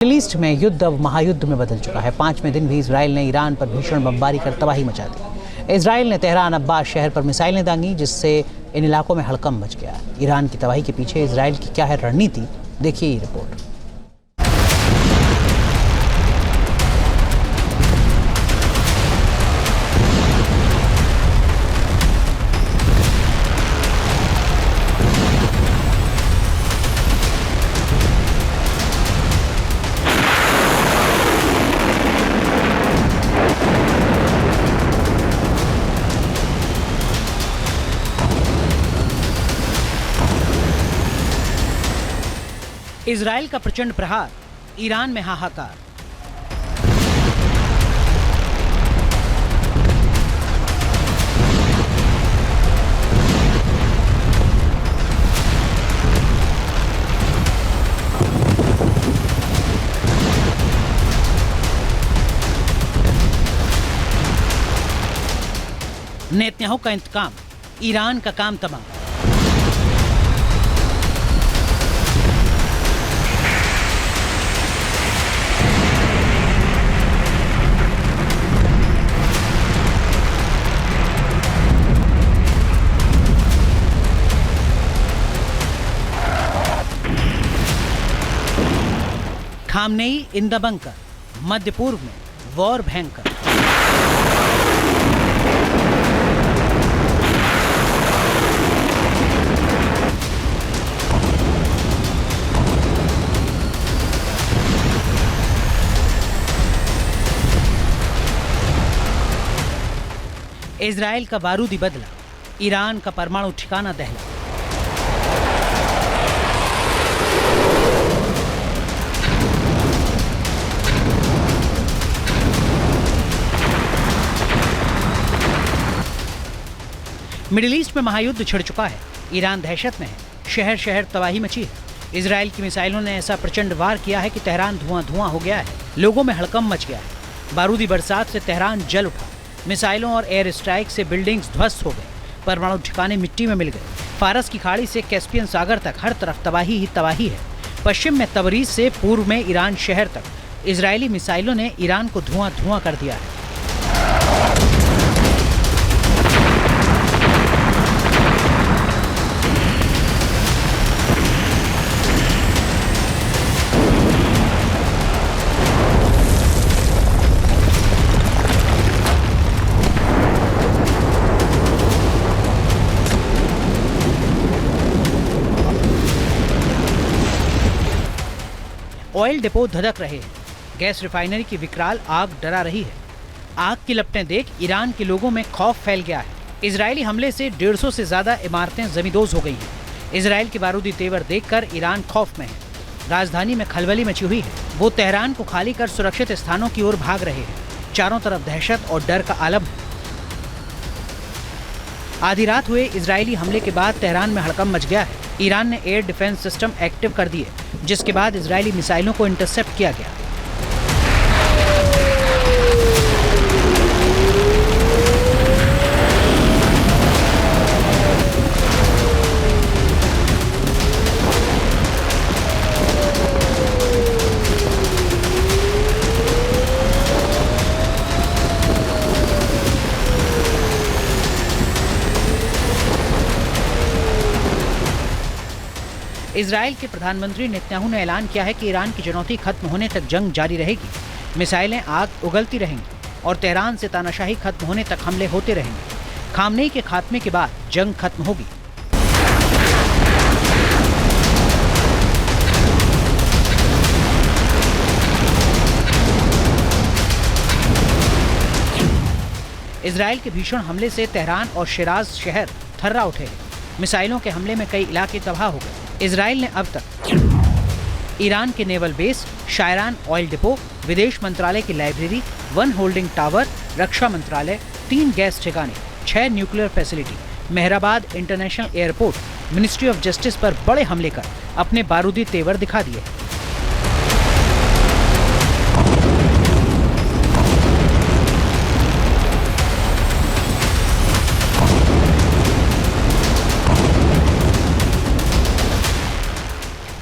Middle east में युद्ध अब महायुद्ध में बदल चुका है। 5वें दिन भी इजराइल ने ईरान पर भीषण बमबारी कर तबाही मचा दी। इजराइल ने तेहरान अब्बास शहर पर मिसाइलें दांगी, जिससे इन इलाकों में हड़कंप मच गया। ईरान की तबाही के पीछे इजराइल की क्या है रणनीति, देखिए ये रिपोर्ट। इजराइल का प्रचंड प्रहार, ईरान में हाहाकार। नेतन्याहू का इंतकाम, ईरान का काम तमाम। खामनेई इन द बंकर, मध्य पूर्व में वॉर भयंकर। इजराइल का बारूदी बदला, ईरान का परमाणु ठिकाना दहला। मिडिल ईस्ट में महायुद्ध छिड़ चुका है। ईरान दहशत में है, शहर शहर तबाही मची है। इजराइल की मिसाइलों ने ऐसा प्रचंड वार किया है कि तेहरान धुआं धुआं हो गया है। लोगों में हड़कंप मच गया है। बारूदी बरसात से तेहरान जल उठा। मिसाइलों और एयर स्ट्राइक से बिल्डिंग्स ध्वस्त हो गए। परमाणु ठिकाने मिट्टी में मिल गए। फारस की खाड़ी से कैस्पियन सागर तक हर तरफ तबाही ही तबाही है। पश्चिम में तबरीज से पूर्व में ईरान शहर तक इजरायली मिसाइलों ने ईरान को धुआं धुआं कर दिया है। ऑयल डिपो धधक रहे हैं। गैस रिफाइनरी की विकराल आग डरा रही है। आग की लपटें देख ईरान के लोगों में खौफ फैल गया है। इजरायली हमले से 150 से ज्यादा इमारतें जमींदोज हो गई हैं। इजराइल के बारूदी तेवर देखकर ईरान खौफ में है। राजधानी में खलबली मची हुई है। वो तेहरान को खाली कर सुरक्षित स्थानों की ओर भाग रहे हैं। चारों तरफ दहशत और डर का आलम है। आधी रात हुए इजरायली हमले के बाद तेहरान में हड़कंप मच गया है। ईरान ने एयर डिफेंस सिस्टम एक्टिव कर दिए, जिसके बाद इजरायली मिसाइलों को इंटरसेप्ट किया गया। इजराइल के प्रधानमंत्री नेतन्याहू ने ऐलान किया है कि ईरान की चुनौती खत्म होने तक जंग जारी रहेगी। मिसाइलें आग उगलती रहेंगी और तेहरान से तानाशाही खत्म होने तक हमले होते रहेंगे। खामनेई के खात्मे के बाद जंग खत्म होगी। इजराइल के भीषण हमले से तेहरान और शिराज शहर थर्रा उठे हैं। मिसाइलों के हमले में कई इलाके तबाह हो गए। इजराइल ने अब तक ईरान के naval base, Shahran oil depot, विदेश मंत्रालय की लाइब्रेरी, वन होल्डिंग टावर, रक्षा मंत्रालय, 3 गैस ठिकाने, 6 nuclear facility, Mehrabad international airport, ministry of justice पर बड़े हमले कर अपने बारूदी तेवर दिखा दिए।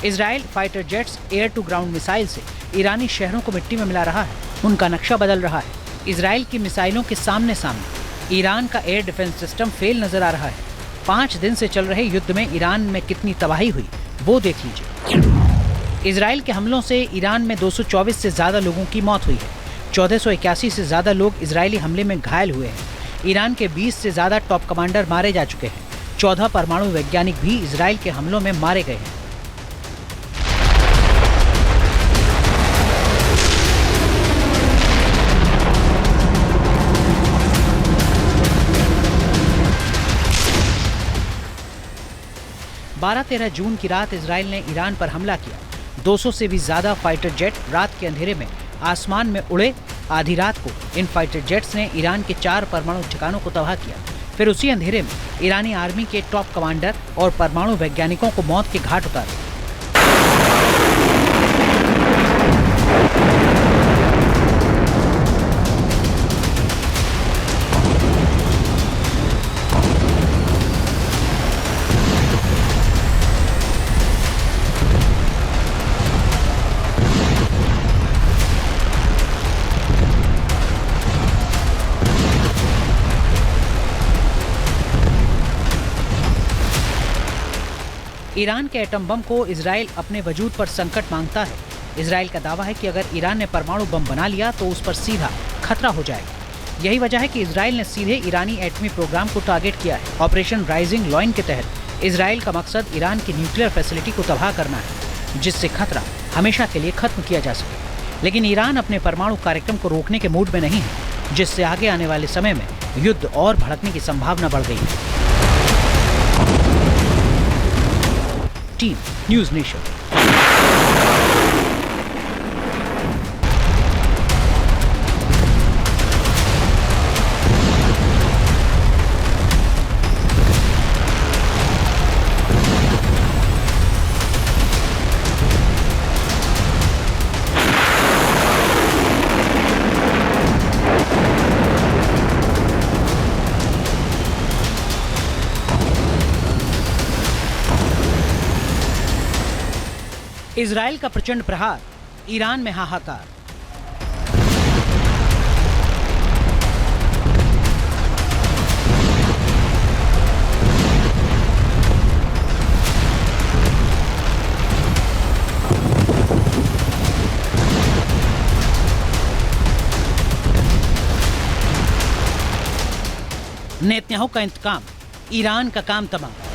Israel fighter jets air to ground missile से ईरानी शहरों को मिट्टी में मिला रहा है, उनका नक्शा बदल रहा है। इजराइल की मिसाइलों के सामने सामने ईरान का एयर डिफेंस सिस्टम फेल नजर आ रहा है। 5 दिन से चल रहे युद्ध में ईरान में कितनी तबाही हुई वो देख लीजिए। इजराइल के हमलों से ईरान में 224 से ज्यादा लोगों की मौत हुई है। 1481 से ज्यादा लोग इजरायली हमले में घायल हुए हैं। ईरान के 20 से ज्यादा टॉप कमांडर मारे जा चुके हैं। 14 परमाणु वैज्ञानिक भी इजराइल के हमलों में मारे गए हैं। बारह 13 जून की रात इजराइल ने ईरान पर हमला किया। 200 से भी ज्यादा फाइटर जेट रात के अंधेरे में आसमान में उड़े। आधी रात को इन फाइटर जेट्स ने ईरान के 4 परमाणु ठिकानों को तबाह किया। फिर उसी अंधेरे में ईरानी आर्मी के टॉप कमांडर और परमाणु वैज्ञानिकों को मौत के घाट उतारा। ईरान के एटम बम को इजराइल अपने वजूद पर संकट मांगता है। इजराइल का दावा है कि अगर ईरान ने परमाणु बम बना लिया तो उस पर सीधा खतरा हो जाएगा। यही वजह है कि इजराइल ने सीधे ईरानी एटमी प्रोग्राम को टारगेट किया है। ऑपरेशन राइजिंग लॉइन के तहत इजराइल का मकसद ईरान की न्यूक्लियर फैसिलिटी को तबाह करना है, जिससे खतरा हमेशा के लिए खत्म किया जा सके। लेकिन ईरान अपने परमाणु कार्यक्रम को रोकने के मूड में नहीं है, जिससे आगे आने वाले समय में युद्ध और भड़कने की संभावना बढ़ गई है। Team news nation. इजराइल का प्रचंड प्रहार, ईरान में हाहाकार। नेतन्याहू का इंतकाम, ईरान का काम तमाम।